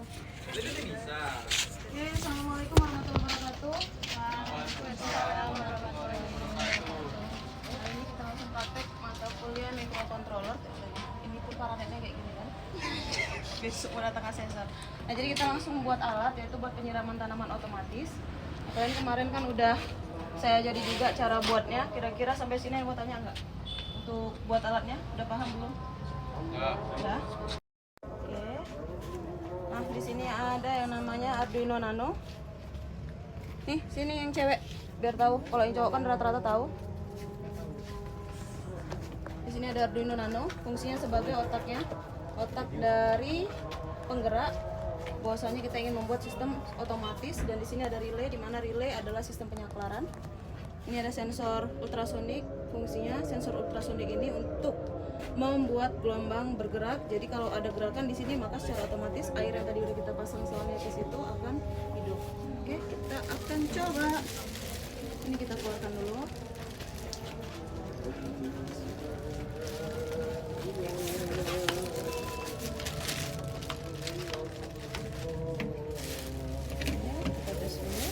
Bisa. Oke, assalamualaikum warahmatullahi wabarakatuh. Waalaikumsalam warahmatullahi wabarakatuh. Hari ini kita langsung praktek mata kuliah microcontroller. Ini tuh parametnya kayak gini kan. Besok mau datang sensor. Nah, jadi kita langsung buat alat, yaitu buat penyiraman tanaman otomatis. Kalian kemarin kan udah saya jadi juga cara buatnya. Kira-kira sampai sini yang mau tanya nggak? Untuk buat alatnya, udah paham belum? Udah. Oke. Nah, di sini ada yang namanya Arduino Nano. Nih, sini yang cewek biar tahu. Kalau yang cowok kan rata-rata tahu. Di sini ada Arduino Nano, fungsinya sebagai otaknya, otak dari penggerak. Bahwasanya kita ingin membuat sistem otomatis, dan di sini ada relay, di mana relay adalah sistem penyaklaran. Ini ada sensor ultrasonik, fungsinya sensor ultrasonik ini untuk membuat gelombang bergerak. Jadi kalau ada gerakan di sini, maka secara otomatis air yang tadi udah kita pasang selangnya ke situ akan hidup. Oke, kita akan coba. Ini kita keluarkan dulu. Kita tes dulu.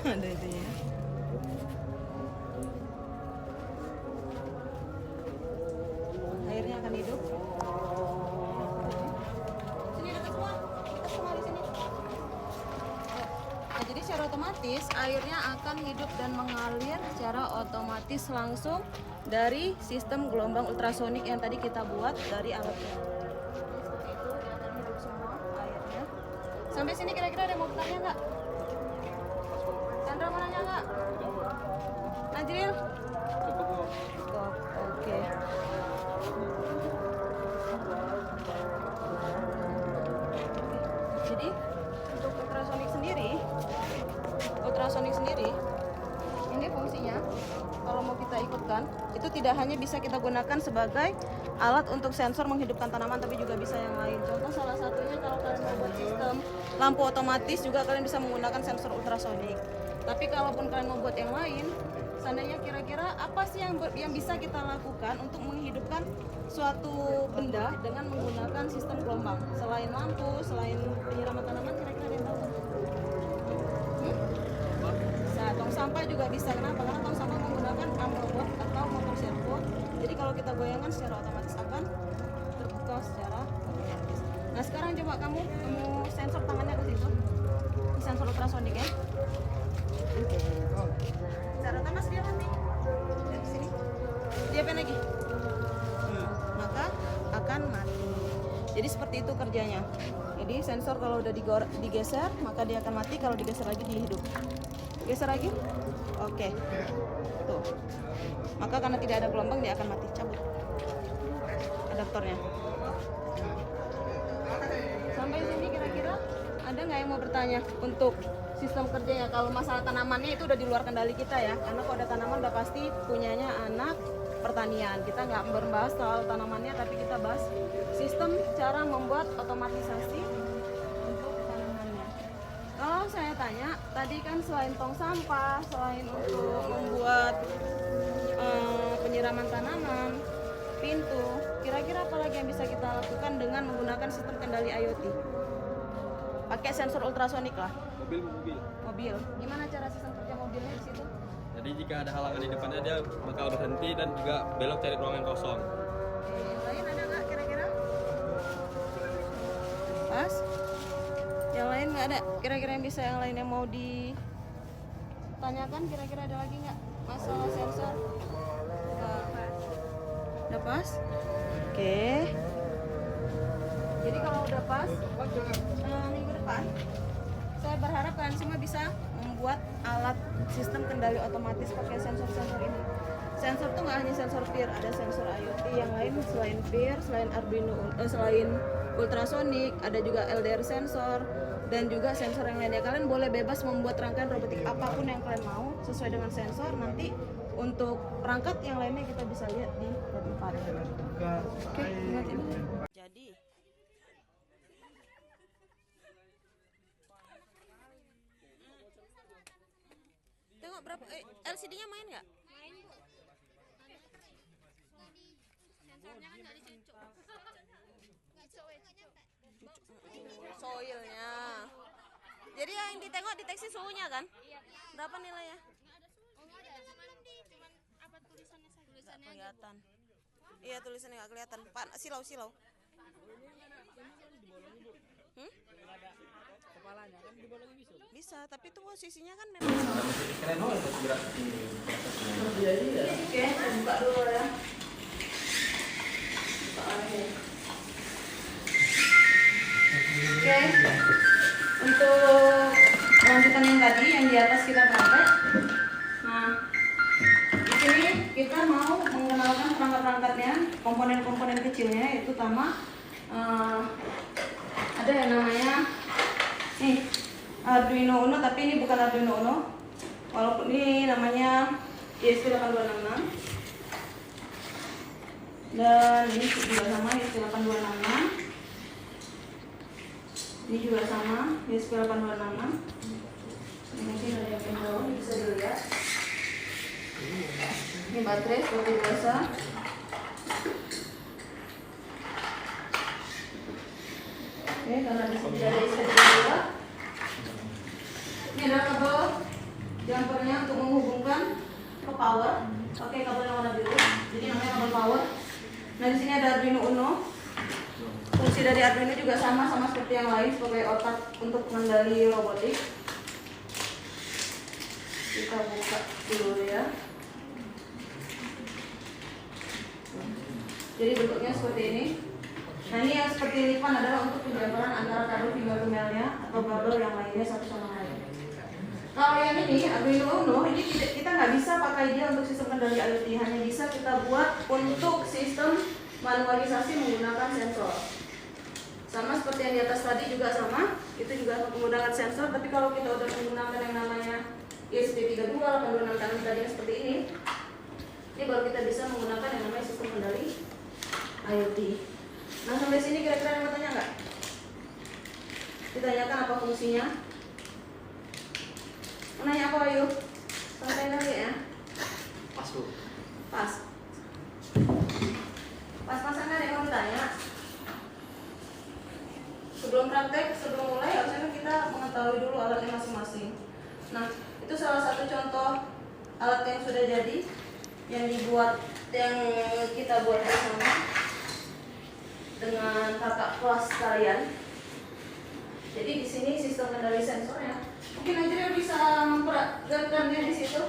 Ada itu ya. Airnya akan hidup. Sini dekat semua. Kita semua di sini. Nah, jadi secara otomatis airnya akan hidup dan mengalir secara otomatis langsung dari sistem gelombang ultrasonik yang tadi kita buat dari alatnya. Seperti itu, dia akan hidup semua airnya. Sampai sini kira-kira ada yang mau bertanya nggak? Chandra mau nanya nggak? Najril? Cukup. Oke. Jadi untuk ultrasonik sendiri, ini fungsinya kalau mau kita ikutkan, itu tidak hanya bisa kita gunakan sebagai alat untuk sensor menghidupkan tanaman, tapi juga bisa yang lain. Contoh salah satunya kalau kalian mau buat sistem lampu otomatis, juga kalian bisa menggunakan sensor ultrasonik. Tapi kalaupun kalian mau buat yang lain, seandainya kira-kira apa sih yang bisa kita lakukan untuk menghidupkan suatu benda dengan menggunakan sistem gelombang? Selain lampu, selain penyiraman tanaman, kira-kira ada yang tahu? Bisa, tong sampah juga bisa. Kenapa? Karena tong sampah menggunakan arm robot atau motor servo. Jadi kalau kita goyangkan secara otomatis akan terbuka secara otomatis. Nah, sekarang coba kamu sensor tangannya ke situ. Ini sensor ultrasonik ya. Caranya mas dia mati. Dari sini. Dia apa lagi? Maka akan mati. Jadi seperti itu kerjanya. Jadi sensor kalau udah digeser, maka dia akan mati. Kalau digeser lagi dia hidup. Geser lagi. Oke. Tuh. Maka karena tidak ada gelombang dia akan mati. Cabut adaptornya. Sampai sini kira-kira ada nggak yang mau bertanya untuk sistem kerjanya? Kalau masalah tanamannya itu udah di luar kendali kita ya, karena kalau ada tanaman udah pasti punyanya anak pertanian. Kita nggak membahas soal tanamannya, tapi kita bahas sistem cara membuat otomatisasi untuk tanamannya. Kalau saya tanya, tadi kan selain tong sampah, selain untuk membuat penyiraman tanaman, pintu, kira-kira apa lagi yang bisa kita lakukan dengan menggunakan sistem kendali IoT? Pakai sensor ultrasonik lah. Mobil. Gimana cara sistem kerja mobilnya di situ? Jadi jika ada halangan di depannya, dia bakal berhenti dan juga belok cari ruangan kosong. Oke, yang lain ada nggak kira-kira? Pas? Yang lain nggak ada? Kira-kira yang bisa yang lain yang mau ditanyakan? Kira-kira ada lagi nggak masalah sensor? Udah pas? Oke. Jadi kalau udah pas, minggu depan saya berharap kalian semua bisa membuat alat sistem kendali otomatis pakai sensor-sensor ini. Sensor tuh nggak hanya sensor peer, ada sensor IoT yang lain selain peer, selain Arduino, selain ultrasonik, ada juga LDR sensor dan juga sensor yang lainnya. Kalian boleh bebas membuat rangkaian robotik apapun yang kalian mau sesuai dengan sensor. Nanti untuk perangkat yang lainnya kita bisa lihat di tempat. Oke, ingat ini. Jadi tengok berapa LCD LCD-nya main nggak? Main bu. Sensornya kan nggak dicucuk. Soilnya. Jadi yang ditengok deteksi suhunya kan? Iya. Berapa nilainya? Nggak ada suhu. Oh nggak ada. Cuman apa tulisannya saja. Tulisannya aja. Kelihatan. Iya tulisannya nggak kelihatan. Silau. Kepalanya kan dibolongi bisa. Bisa, tapi itu posisinya kan memang. Keren banget untuk gerak ini. Oke, saya buka dulu ya. Buka lagi. Oke, untuk lanjutan yang tadi yang di atas kita pakai. Nah, di sini kita mau mengenalkan perangkat-perangkatnya, komponen-komponen kecilnya, yaitu pertama ada yang namanya nih Arduino Uno, tapi ini bukan Arduino Uno, walaupun ini namanya ESP8266 dan ini juga sama ESP8266. Ini juga sama, ESP8266. Ini mungkin ada yang jauh, bisa dilihat. Ini baterai seperti biasa. Oke, karena di sini ada ESP juga. Ini adalah kabel jumpernya untuk menghubungkan ke power. Pakai kabel yang warna biru, jadi namanya kabel power. Nah, di sini ada Arduino Uno. Fungsi dari Arduino juga sama seperti yang lain, sebagai otak untuk mengendali robotik. Kita buka dulu ya. Jadi bentuknya seperti ini. Nah, ini yang seperti lipan adalah untuk penjabaran antara kabel finger to mail-nya atau kabel yang lainnya satu sama lain. Kalau yang ini Arduino Uno, ini kita nggak bisa pakai dia untuk sistem kendali IoT, hanya bisa kita buat untuk sistem manualisasi menggunakan sensor. Sama seperti yang di atas tadi juga sama, itu juga menggunakan sensor. Tapi kalau kita udah menggunakan yang namanya ESP3286 tadi yang seperti ini baru kita bisa menggunakan yang namanya sistem kendali IoT. Nah, sampai sini kira-kira yang mau tanya nggak? Ditanyakan apa fungsinya? Mau nanya apa, Ayu? Santai lagi ya. Pas bu. Pas-pasan kan yang mau ditanya. Sebelum praktek, sebelum mulai harusnya kita mengetahui dulu alatnya masing-masing. Nah, itu salah satu contoh alat yang sudah jadi, yang kita buat bersama dengan kakak kelas kalian. Jadi di sini sistem kendali sensornya. Mungkin Najril bisa memperagakannya di situ.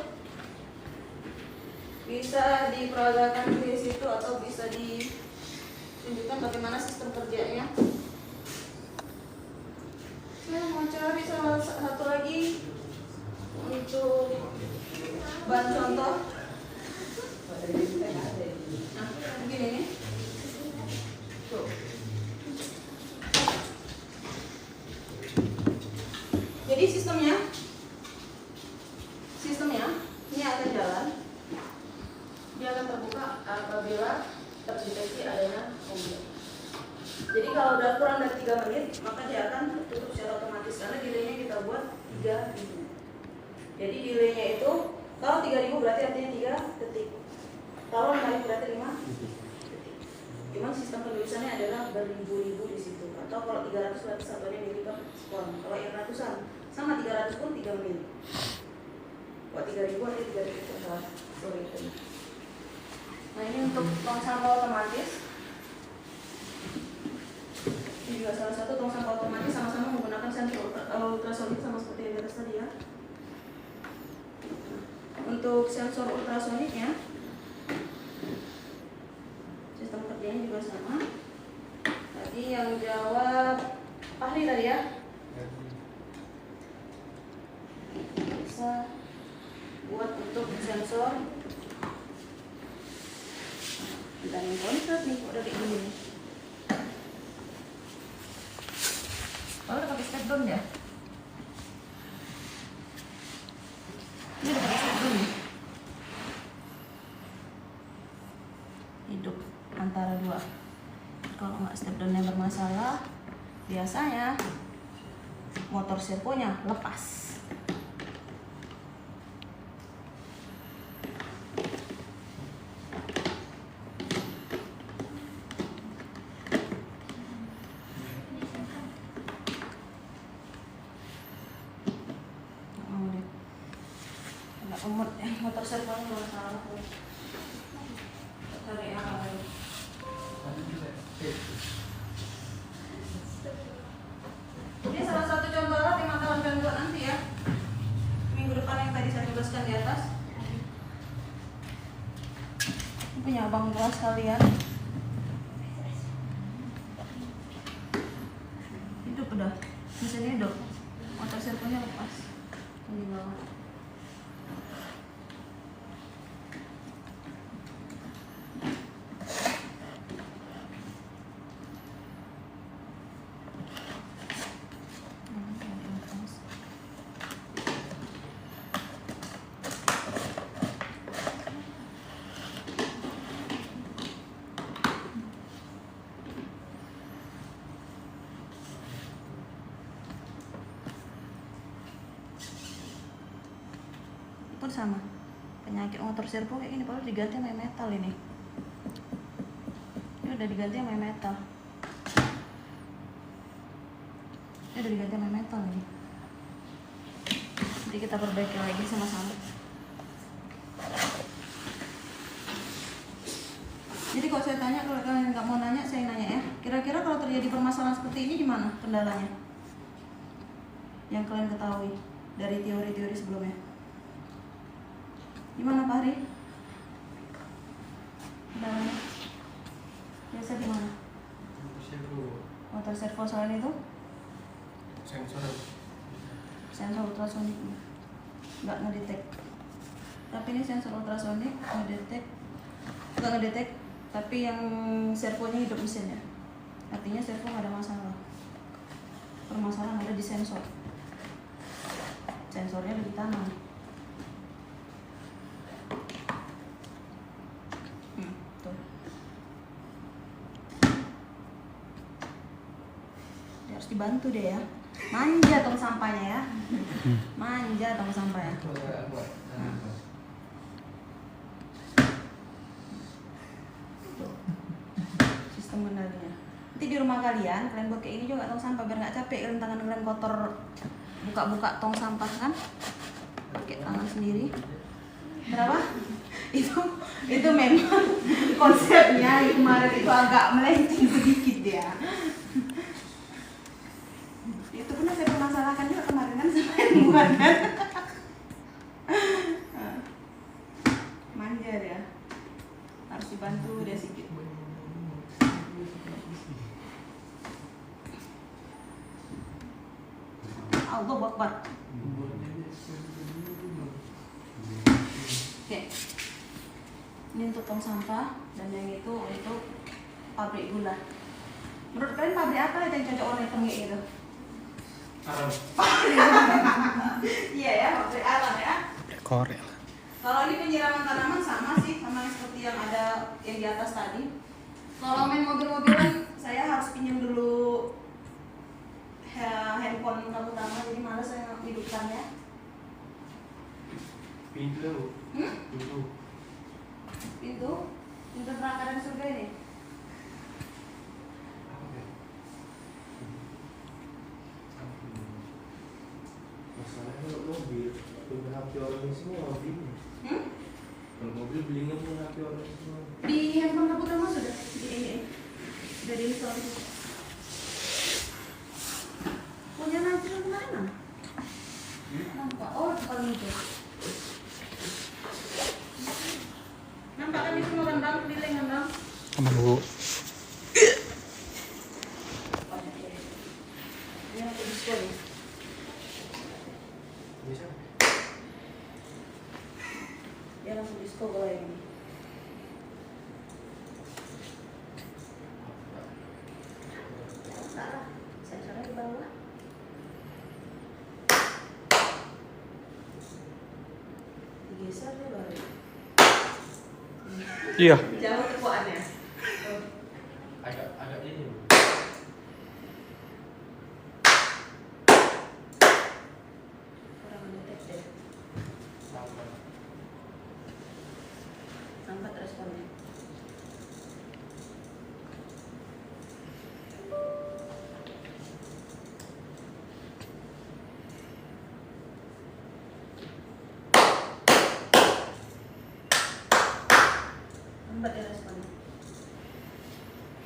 Bisa diperagakan di situ atau bisa ditunjukkan bagaimana sistem kerjanya. Saya mau cari salah satu lagi untuk bahan contoh. Nah, begini nih. Tuh. Jadi sistemnya ini akan jalan. Dia akan terbuka apabila terdeteksi adanya mobil. Jadi kalau udah kurang dari 3 menit, maka dia akan tutup secara otomatis karena delaynya kita buat 3000. Jadi delaynya itu kalau 3000 berarti artinya 3 detik. Kalau 5000 berarti 5 detik. Cuman sistem penulisannya adalah beribu-ribu di situ. Atau kalau 300 berarti sabarnya milih per sekon. Kalau yang ratusan sama 300 pun 3 menit. Kalau 3000 artinya 3 detik salah. Sorry itu. Nah, ini untuk tong sampah otomatis. Ini juga salah satu tong sampah otomatis, sama-sama menggunakan sensor ultrasonik sama seperti yang di atas tadi ya. Untuk sensor ultrasoniknya, sistem kerjanya juga sama. Tadi yang jawab Fahri tadi ya. Bisa buat untuk sensor. Kita nih konsep nih, udah kayak gini nih. Oh, udah pakai step down ya? Ini udah pakai step down nih. Hidup antara dua. Kalau nggak step downnya bermasalah, biasanya motor servonya lepas. motor servonya nggak salah. Cari yang lain. Ini salah satu contoh alat yang akan kalian buat nanti ya. Minggu depan yang tadi saya tuliskan di atas. Ini punya abang kelas kalian. Hidup udah. Mesinnya hidup. Motor servonya lepas. Ini bawah. Pun sama penyakit motor servo kayak gini, padahal diganti sama metal ini udah diganti sama metal, ini. Jadi kita perbaiki lagi sama-sama. Jadi kalau saya tanya, kalau kalian nggak mau nanya, saya nanya ya. Kira-kira kalau terjadi permasalahan seperti ini gimana kendalanya? Yang kalian ketahui dari teori-teori sebelumnya. Gimana Pak Hari? Kendalanya? Biasa gimana? Motor servo selain itu? Sensor ultrasonik nggak ngedetek. Tapi ini sensor ultrasonik nggak ngedetek, tapi yang servonya hidup mesinnya. Artinya servo nggak ada masalah. Permasalahan ada di sensor. Sensornya lebih tanam. Tuh. Dia harus dibantu deh ya. Manja tong sampahnya ya. Manja tong sampahnya. Sistem kendalinya. Nanti di rumah kalian buat kayak ini juga tong sampah biar nggak capek kalian, tangan kalian kotor buka-buka tong sampah kan. Pakai tangan sendiri. Berapa? Itu memang konsepnya kemarin itu agak melenceng sedikit ya. Itu pun saya permasalahkan juga kemarin kan sama yang buat kan. Manja dia, harus dibantu dia sedikit. Allahu Akbar. Oke. Ini untuk tong sampah dan yang itu untuk pabrik gula. Menurut kalian pabrik apa yang cocok orang hitam kayak gitu? Alam. Iya ya, pabrik alam ya. Korel. Kalau ini penyiraman tanaman sama sih, sama seperti yang ada yang di atas tadi. Kalau main mobil-mobilan, saya harus pinjam dulu handphone kamu utama, jadi malas saya hidupkannya. Pintu. Pintu perangkatan surga ini. Masalahnya kalau mobil punya HP orang semua mobilnya. Kalau mobil belinya punya HP orang semua. Di handphone kamu utama sudah sudah diinstal itu. Punya nanti kemana? Nampak? Oh, paling itu. Nampak kan itu rendang, keliling rendang. Sama Bu. Ini aku diskon. Bisa? Ya langsung diskon kalau ini. Salah, sensornya di bawah. Digeser dia baru. Iya. Jauh tepuannya. Agak ini. Kurang mendetek deh. Sama. Lambat responnya.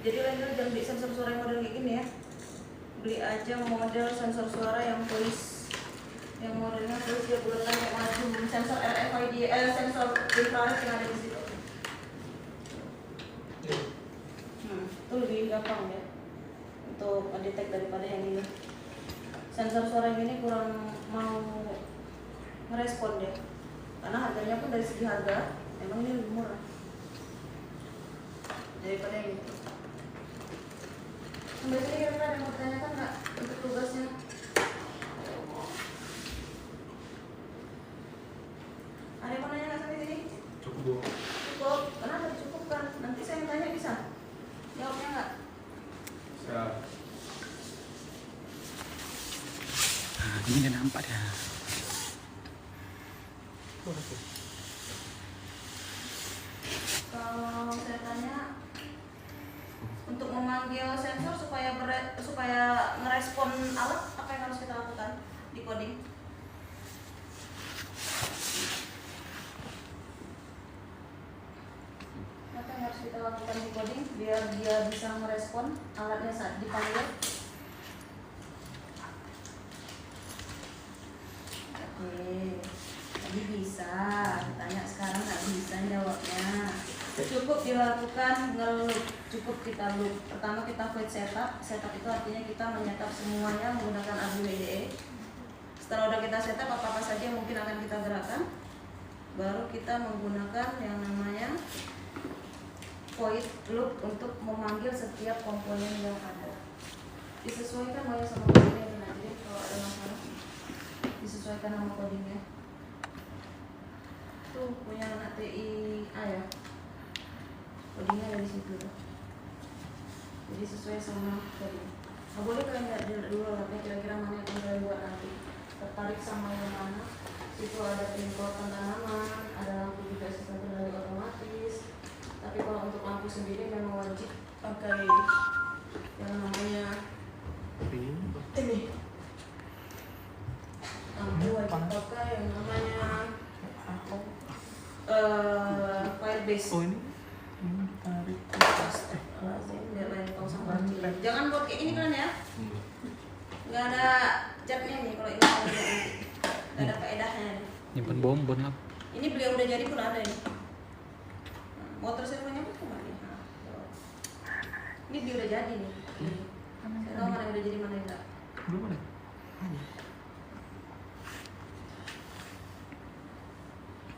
Jadi lain jangan beli sensor suara yang model kayak gini ya. Beli aja model sensor suara yang voice, yang modelnya voice dia buletan kayak maju, sensor RFID, sensor infrared yang ada di situ. Itu lebih gampang ya untuk mendetek daripada yang ini. Sensor suara yang ini kurang mau merespon deh, karena harganya pun dari segi harga emang ini lebih murah daripada yang itu. Biasanya kira-kira ada yang mau tanyakan nggak untuk tugasnya? Ada yang mau nanya nggak sampai sini? Cukup. Cukup? Kenapa dicukupkan? Nanti saya yang tanya bisa? Jawabnya nggak? Bisa. Nah, ini udah nampak ya. Kalau saya tanya untuk memanggil sensor supaya ngerespon alat, apa yang harus kita lakukan di coding? Apa yang harus kita lakukan di coding biar dia bisa merespon alatnya saat dipanggil? Oke, tadi bisa, ditanya sekarang nggak bisa jawabnya. Cukup dilakukan nge-loop, cukup kita loop. Pertama kita void setup. Setup itu artinya kita menyetap semuanya menggunakan ArduWDE. Setelah udah kita setup apa-apa saja yang mungkin akan kita gerakkan, baru kita menggunakan yang namanya void loop untuk memanggil setiap komponen yang ada. Disesuaikan mau sama codingnya nanti kalau ada masalah. Disesuaikan nama codingnya. Tuh punya anak TI A ya. Codingnya dari situ. Jadi sesuai sama coding. Nggak boleh kalian lihat dulu alatnya kira-kira mana yang kalian buat nanti. Tertarik sama yang mana? Situ ada penyemprotan tanaman, ada lampu juga sistem kendali otomatis. Tapi kalau untuk lampu sendiri memang wajib pakai yang namanya ini. Lampu wajib pakai yang namanya Firebase. Oh ini tarik. Biar lain tong sama kecil. Jangan buat kayak ini kan ya. Nggak ada catnya nih kalau ini nanti. Nggak ada faedahnya. Nyimpan bonbon lah. Ini beli yang udah jadi pun ada ini. Motor servonya pun kembali. Ini beli udah jadi nih. Saya tahu mana yang udah jadi mana yang enggak. Belum ada.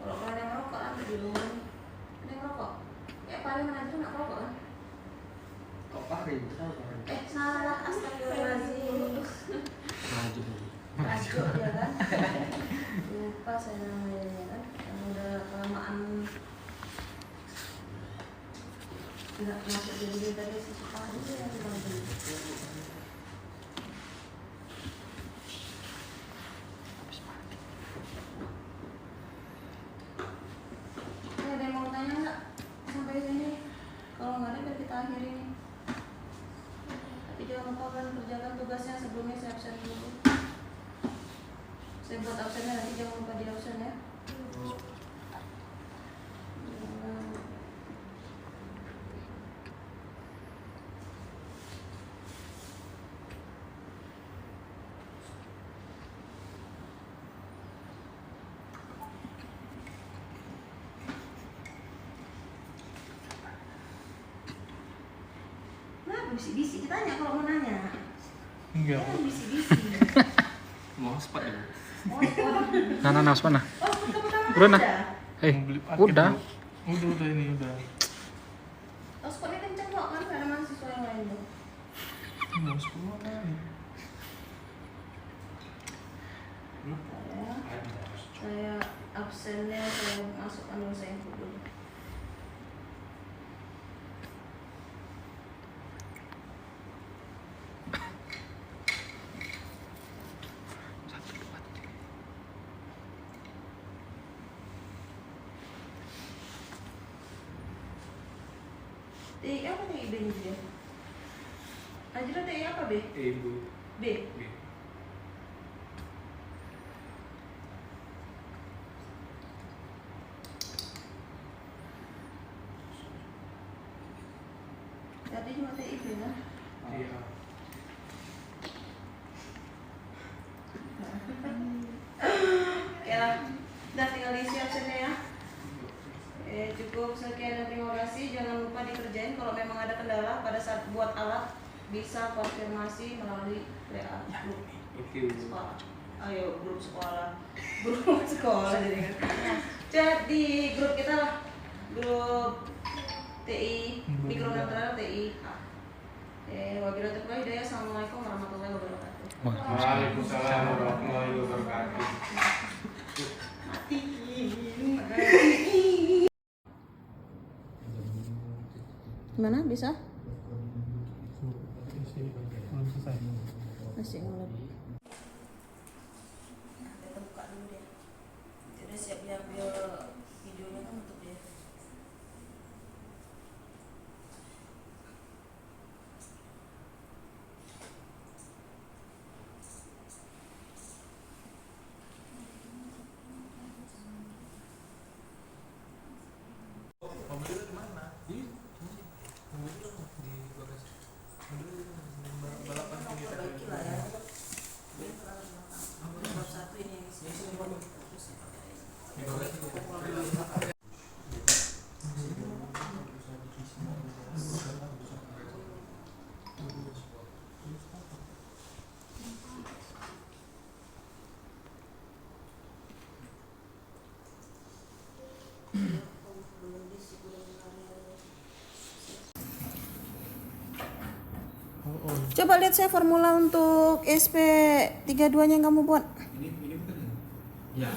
Kalau kalian yang merokok ambil di rumah. Ada yang merokok. Paling mana itu nggak merokok kan? Kok pakai? Salah, astagfirullahaladzim. Maju ya kan? Lupa saya namanya ya kan? Yang udah kelamaan nggak masuk jadi tadi si Supari yang bilang ada yang mau tanya nggak sampai sini? Kalau nggak ada biar kita akhiri nih. Tapi jangan lupa kan kerjakan tugasnya sebelumnya saya absen dulu. Saya buat absennya nanti jangan lupa di absen ya. Bisi-bisi, kita tanya kalau mau nanya. Enggak. Jangan bisi-bisi. Mau spot ya? Oh, oh. Nah, mana? Oh, kita pertama Udah, nah. aja. Udah. Udah ini udah. Oh, spotnya kenceng kok kan, ada mahasiswa yang lain tuh. Mau spot kali. Saya absennya saya masukkan dulu, saya input dulu. TI apa TI B nya dia? Najla TI apa B? Ibu. B. Tadi juga TIP kan? Iya. Ya, udah tinggal diisi absennya ya. Cukup sekian dan terima kasih. Jangan lupa dikerjain. Kalau memang ada kendala pada saat buat alat, bisa konfirmasi melalui WA grup Oke. sekolah. Ayo grup sekolah, grup sekolah jadi kan. Chat di grup kita lah, grup TI Mikro Netral TI. Wabillahi taufiq wal hidayah. Assalamualaikum warahmatullahi wabarakatuh. Waalaikumsalam warahmatullahi wabarakatuh. Mati. Gimana bisa? Belum selesai. Masih ngelap. Kita buka dulu deh. Udah siap diambil videonya kan untuk dia. Mobilnya di mana? Di mobilnya di bagasi. Mobilnya balapan tinggi tadi. Perbaiki lah ya. Bab satu ini yang isi. Di bagasi. Coba lihat saya formula untuk SP32 yang kamu buat. Ini bukan ya.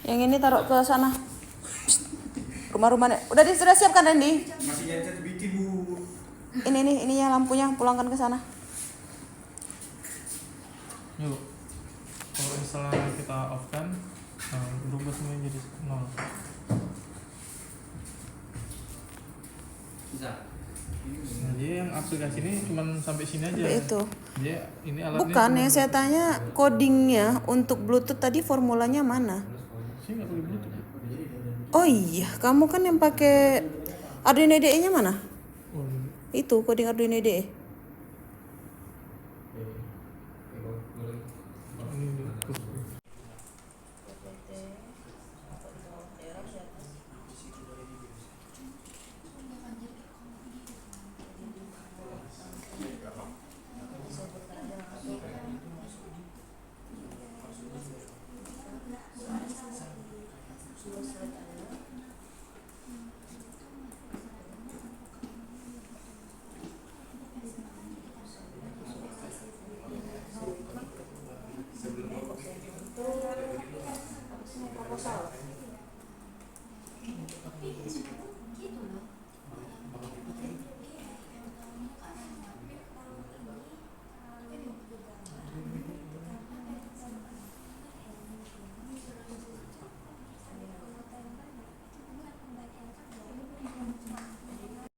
Yang ini taruh ke sana. Rumah-rumahnya. Udah sudah siapkan Randy? Masih nyantet bikin bu. Ini ya lampunya, pulangkan ke sana. Yuk. Kalau misalnya kita off kan, berubah semuanya jadi 0. Bisa. Nah, jadi yang aplikasi ini cuma sampai sini aja. Itu. Jadi ini alatnya. Bukan, cuma- yang saya tanya codingnya untuk Bluetooth tadi formulanya mana? Saya nggak pakai Bluetooth. Oh iya, kamu kan yang pakai Arduino IDE-nya mana? Oh, Itu coding Arduino IDE. ini di kursi. Proposal.